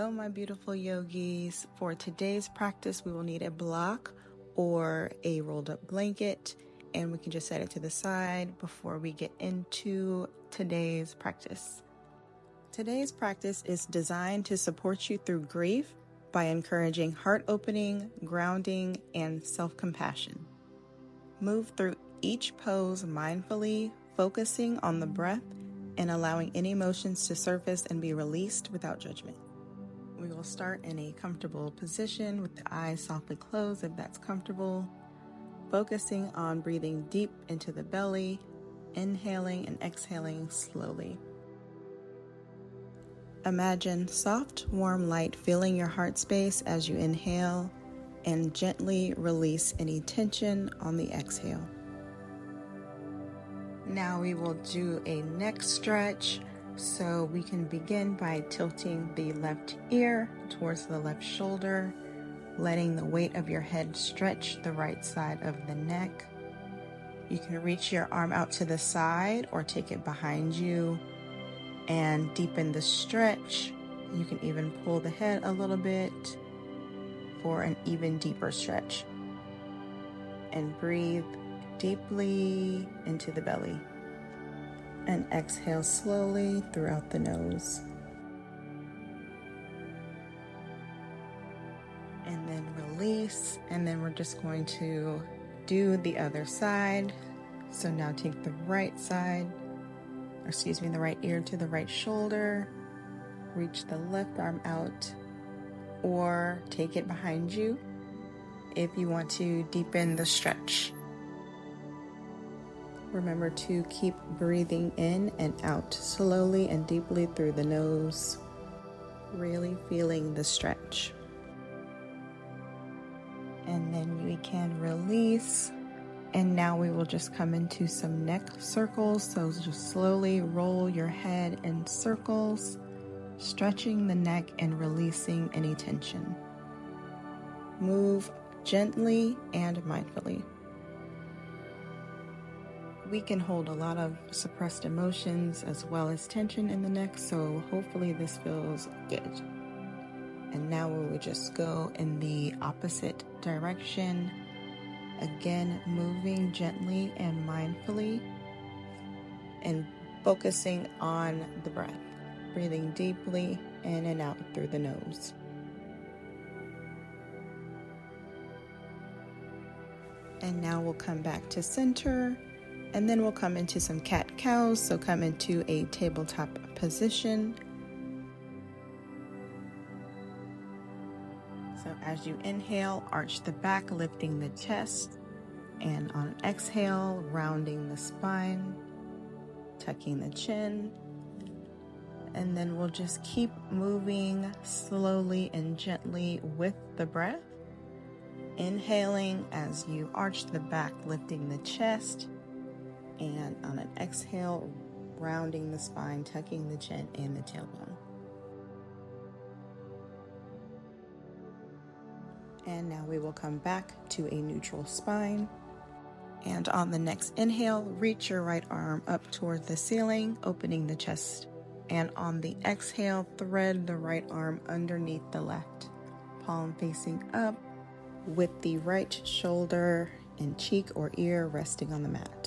Hello, my beautiful yogis. For today's practice, we will need a block or a rolled up blanket, and we can just set it to the side before we get into today's practice. Today's practice is designed to support you through grief by encouraging heart opening, grounding, and self-compassion. Move through each pose mindfully, focusing on the breath and allowing any emotions to surface and be released without judgment. We will start in a comfortable position with the eyes softly closed if that's comfortable, focusing on breathing deep into the belly, inhaling and exhaling slowly. Imagine soft, warm light filling your heart space as you inhale and gently release any tension on the exhale. Now we will do a neck stretch. So we can begin by tilting the left ear towards the left shoulder, letting the weight of your head stretch the right side of the neck. You can reach your arm out to the side or take it behind you and deepen the stretch. You can even pull the head a little bit for an even deeper stretch. And breathe deeply into the belly. And exhale slowly throughout the nose. And then release, and then we're just going to do the other side. So now take the right ear to the right shoulder, reach the left arm out, or take it behind you if you want to deepen the stretch. Remember to keep breathing in and out slowly and deeply through the nose, really feeling the stretch. And then we can release. And now we will just come into some neck circles. So just slowly roll your head in circles, stretching the neck and releasing any tension. Move gently and mindfully. We can hold a lot of suppressed emotions as well as tension in the neck, so hopefully this feels good. And now we will just go in the opposite direction. Again, moving gently and mindfully and focusing on the breath. Breathing deeply in and out through the nose. And now we'll come back to center. And then we'll come into some cat-cows, so come into a tabletop position. So as you inhale, arch the back, lifting the chest. And on exhale, rounding the spine, tucking the chin. And then we'll just keep moving slowly and gently with the breath. Inhaling as you arch the back, lifting the chest. And on an exhale, rounding the spine, tucking the chin and the tailbone. And now we will come back to a neutral spine. And on the next inhale, reach your right arm up toward the ceiling, opening the chest. And on the exhale, thread the right arm underneath the left, palm facing up, with the right shoulder and cheek or ear resting on the mat.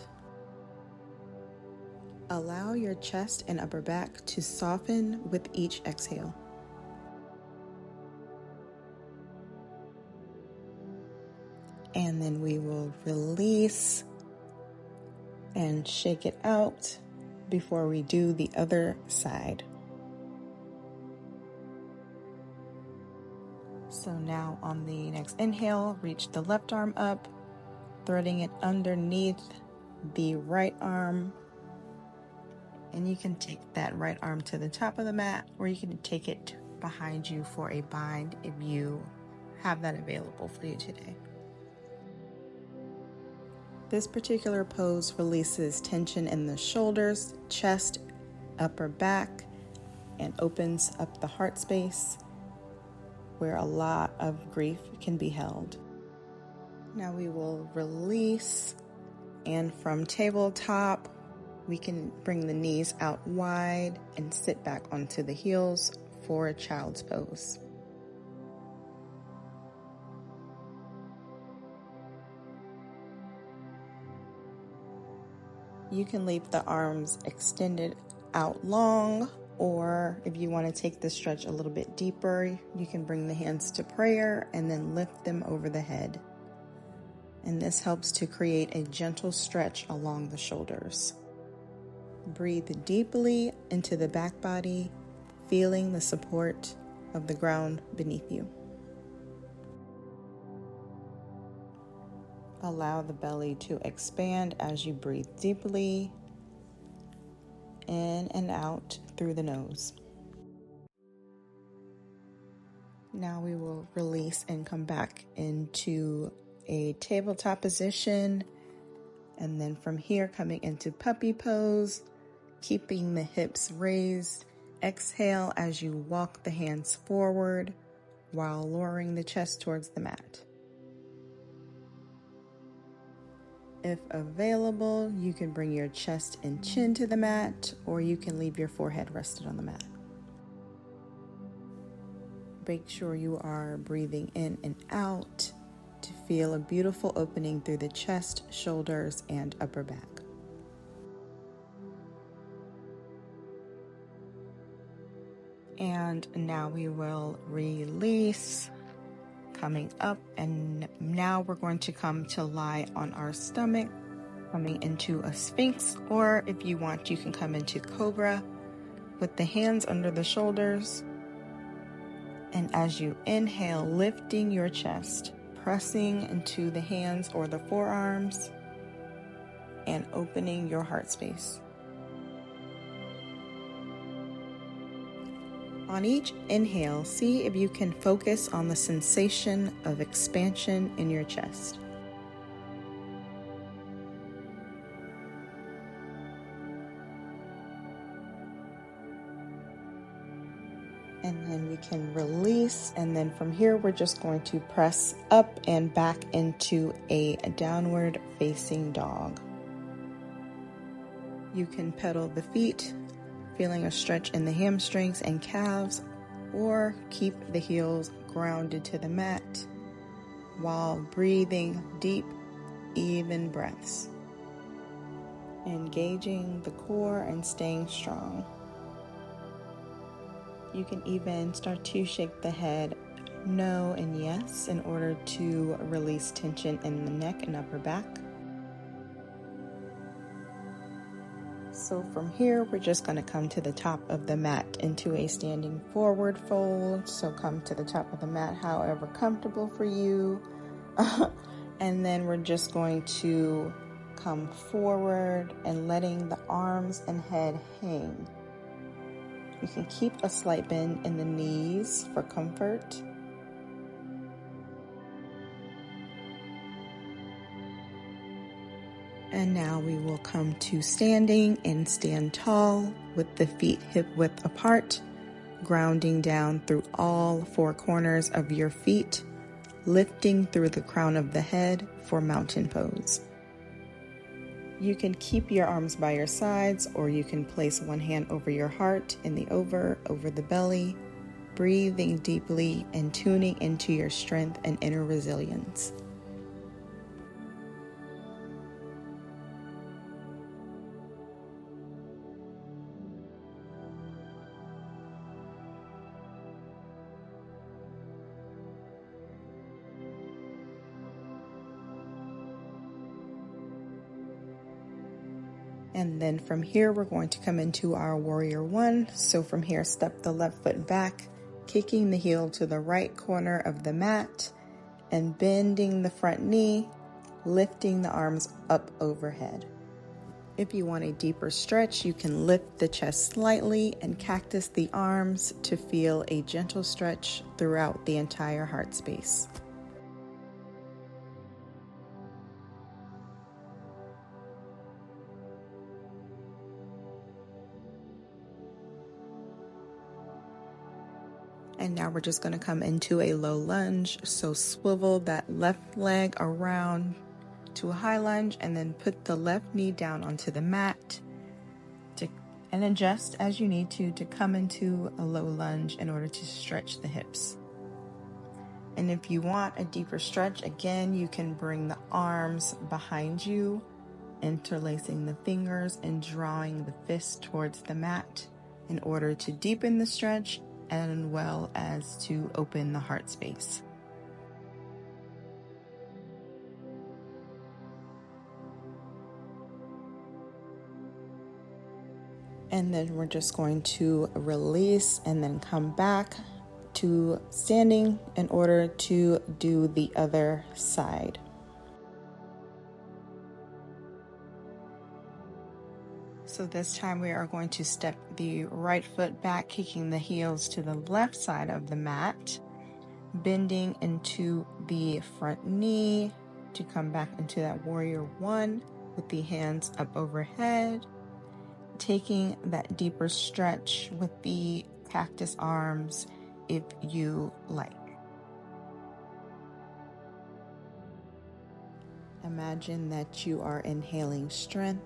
Allow your chest and upper back to soften with each exhale. And then we will release and shake it out before we do the other side. So now on the next inhale, reach the left arm up, threading it underneath the right arm. And you can take that right arm to the top of the mat, or you can take it behind you for a bind if you have that available for you today. This particular pose releases tension in the shoulders, chest, upper back, and opens up the heart space where a lot of grief can be held. Now we will release, and from tabletop, we can bring the knees out wide and sit back onto the heels for a child's pose. You can leave the arms extended out long, or if you want to take the stretch a little bit deeper, you can bring the hands to prayer and then lift them over the head. And this helps to create a gentle stretch along the shoulders. Breathe deeply into the back body, feeling the support of the ground beneath you. Allow the belly to expand as you breathe deeply in and out through the nose. Now we will release and come back into a tabletop position, and then from here coming into puppy pose, keeping the hips raised. Exhale as you walk the hands forward while lowering the chest towards the mat. If available, you can bring your chest and chin to the mat, or you can leave your forehead rested on the mat. Make sure you are breathing in and out to feel a beautiful opening through the chest, shoulders, and upper back. And now we will release, coming up, and now we're going to come to lie on our stomach, coming into a sphinx, or if you want, you can come into cobra with the hands under the shoulders. And as you inhale, lifting your chest, pressing into the hands or the forearms, and opening your heart space. On each inhale, see if you can focus on the sensation of expansion in your chest. And then we can release, and then from here we're just going to press up and back into a downward facing dog. You can pedal the feet, feeling a stretch in the hamstrings and calves, or keep the heels grounded to the mat while breathing deep, even breaths. Engaging the core and staying strong. You can even start to shake the head no and yes in order to release tension in the neck and upper back. So from here, we're just going to come to the top of the mat into a standing forward fold. So come to the top of the mat, however comfortable for you. And then we're just going to come forward and letting the arms and head hang. You can keep a slight bend in the knees for comfort. And now we will come to standing and stand tall with the feet hip width apart, grounding down through all four corners of your feet, lifting through the crown of the head for mountain pose. You can keep your arms by your sides, or you can place one hand over your heart in the over the belly, breathing deeply and tuning into your strength and inner resilience. And then from here, we're going to come into our warrior one. So from here, step the left foot back, kicking the heel to the right corner of the mat and bending the front knee, lifting the arms up overhead. If you want a deeper stretch, you can lift the chest slightly and cactus the arms to feel a gentle stretch throughout the entire heart space. And now we're just going to come into a low lunge. So swivel that left leg around to a high lunge and then put the left knee down onto the mat and adjust as you need to come into a low lunge in order to stretch the hips. And if you want a deeper stretch, again, you can bring the arms behind you, interlacing the fingers and drawing the fist towards the mat in order to deepen the stretch as well as to open the heart space. And then we're just going to release and then come back to standing in order to do the other side. So this time we are going to step the right foot back, kicking the heels to the left side of the mat, bending into the front knee to come back into that warrior one with the hands up overhead, taking that deeper stretch with the cactus arms if you like. Imagine that you are inhaling strength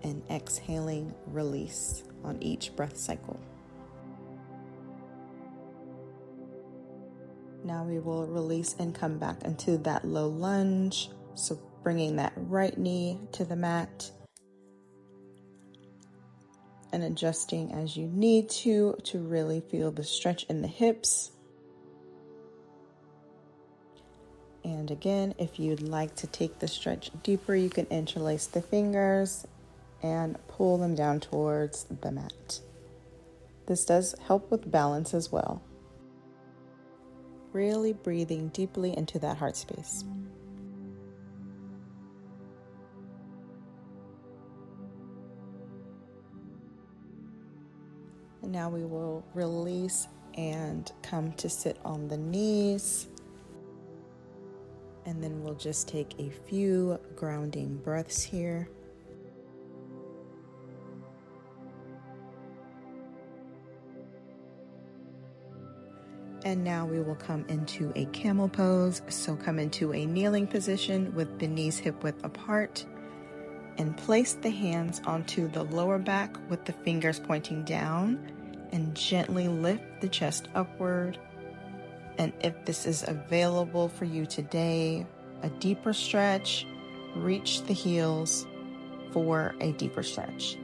and exhaling release on each breath cycle. Now we will release and come back into that low lunge. So bringing that right knee to the mat and adjusting as you need to really feel the stretch in the hips. And again, if you'd like to take the stretch deeper, you can interlace the fingers and pull them down towards the mat. This does help with balance as well. Really breathing deeply into that heart space. And now we will release and come to sit on the knees. And then we'll just take a few grounding breaths here. And now we will come into a camel pose. So come into a kneeling position with the knees hip width apart and place the hands onto the lower back with the fingers pointing down and gently lift the chest upward. And if this is available for you today, a deeper stretch, reach the heels for a deeper stretch.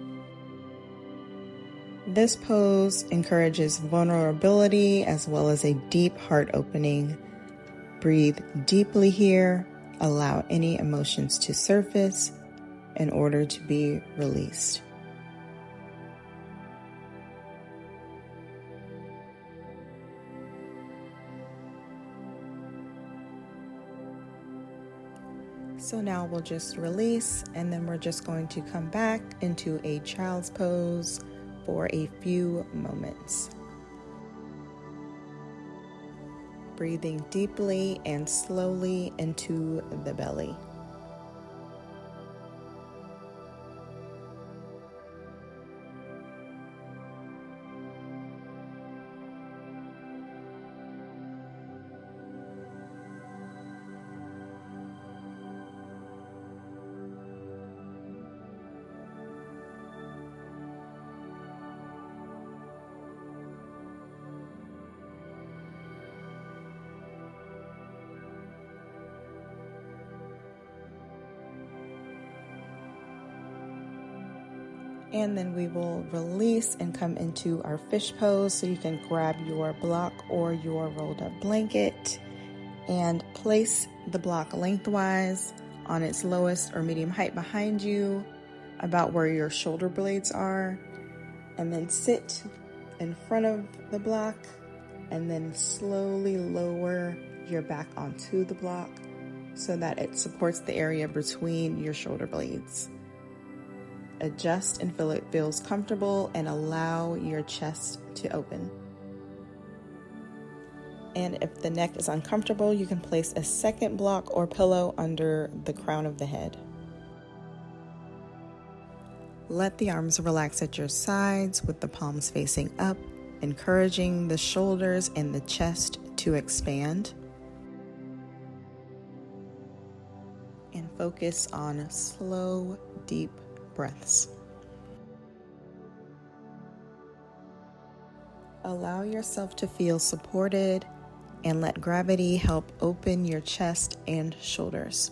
This pose encourages vulnerability as well as a deep heart opening. Breathe deeply here. Allow any emotions to surface in order to be released. So now we'll just release, and then we're just going to come back into a child's pose for a few moments. Breathing deeply and slowly into the belly. And then we will release and come into our fish pose. So you can grab your block or your rolled up blanket and place the block lengthwise on its lowest or medium height behind you, about where your shoulder blades are. And then sit in front of the block and then slowly lower your back onto the block so that it supports the area between your shoulder blades. Adjust until it feels comfortable and allow your chest to open. And if the neck is uncomfortable, you can place a second block or pillow under the crown of the head. Let the arms relax at your sides with the palms facing up, encouraging the shoulders and the chest to expand. And focus on slow, deep breaths. Allow yourself to feel supported and let gravity help open your chest and shoulders.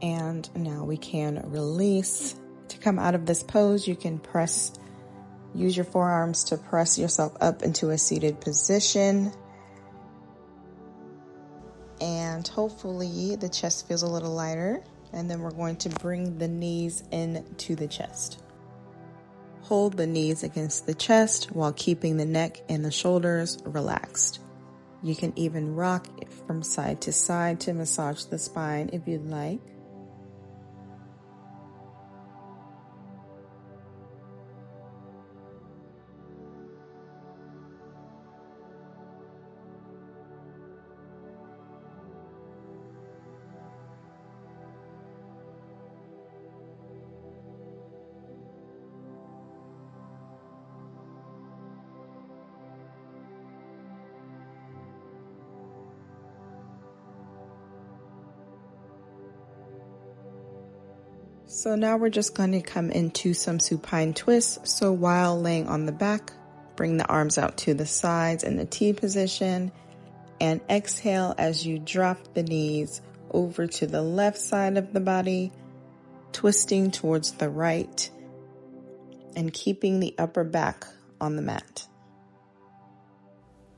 And now we can release. To come out of this pose, you can use your forearms to press yourself up into a seated position. And hopefully the chest feels a little lighter. And then we're going to bring the knees into the chest. Hold the knees against the chest while keeping the neck and the shoulders relaxed. You can even rock it from side to side to massage the spine if you'd like. So now we're just going to come into some supine twists. So while laying on the back, bring the arms out to the sides in the T position and exhale as you drop the knees over to the left side of the body, twisting towards the right and keeping the upper back on the mat.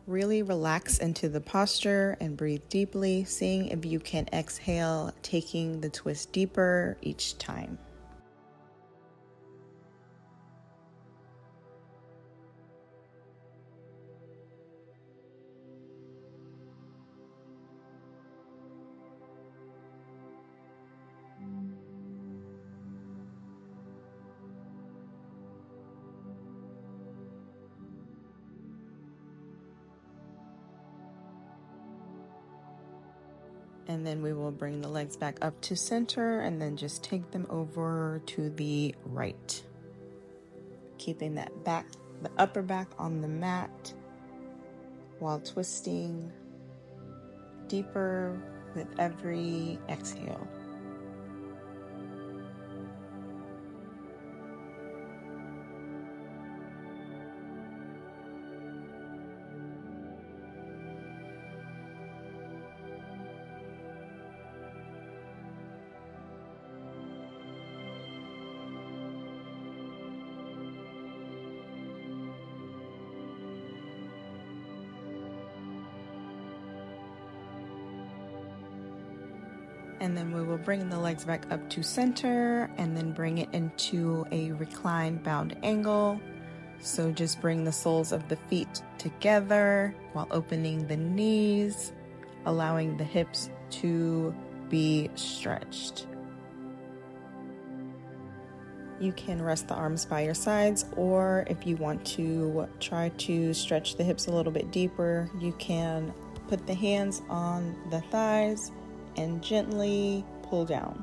Really relax into the posture and breathe deeply, seeing if you can exhale, taking the twist deeper each time. And then we will bring the legs back up to center and then just take them over to the right. Keeping that back, the upper back on the mat while twisting deeper with every exhale. And then we will bring the legs back up to center and then bring it into a reclined bound angle. So just bring the soles of the feet together while opening the knees, allowing the hips to be stretched. You can rest the arms by your sides, or if you want to try to stretch the hips a little bit deeper, you can put the hands on the thighs and gently pull down.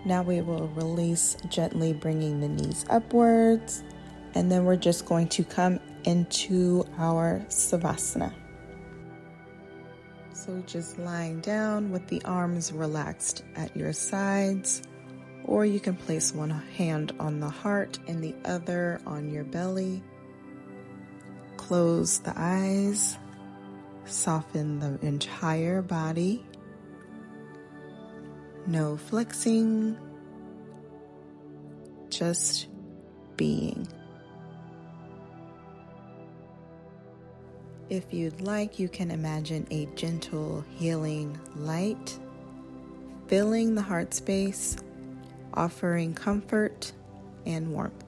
Now we will release, gently bringing the knees upwards, and then we're just going to come into our Savasana. So just lying down with the arms relaxed at your sides, or you can place one hand on the heart and the other on your belly. Close the eyes Soften the entire body. No flexing, just being. If you'd like, you can imagine a gentle healing light filling the heart space, offering comfort and warmth.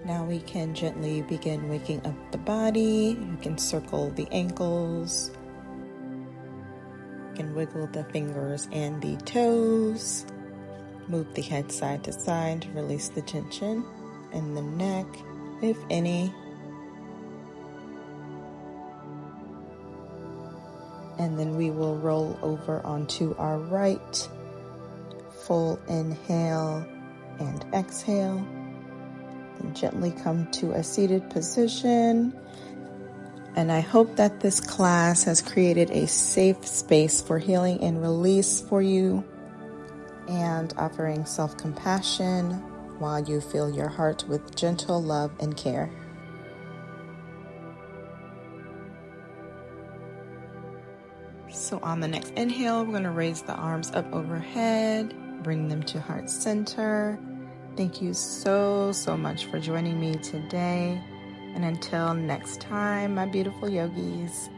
Now we can gently begin waking up the body. You can circle the ankles. You can wiggle the fingers and the toes. Move the head side to side to release the tension in the neck, if any. And then we will roll over onto our right. Full inhale and exhale. Then gently come to a seated position. And I hope that this class has created a safe space for healing and release for you, and offering self-compassion while you fill your heart with gentle love and care. So on the next inhale, we're going to raise the arms up overhead, bring them to heart center. Thank you so much for joining me today. And until next time, my beautiful yogis.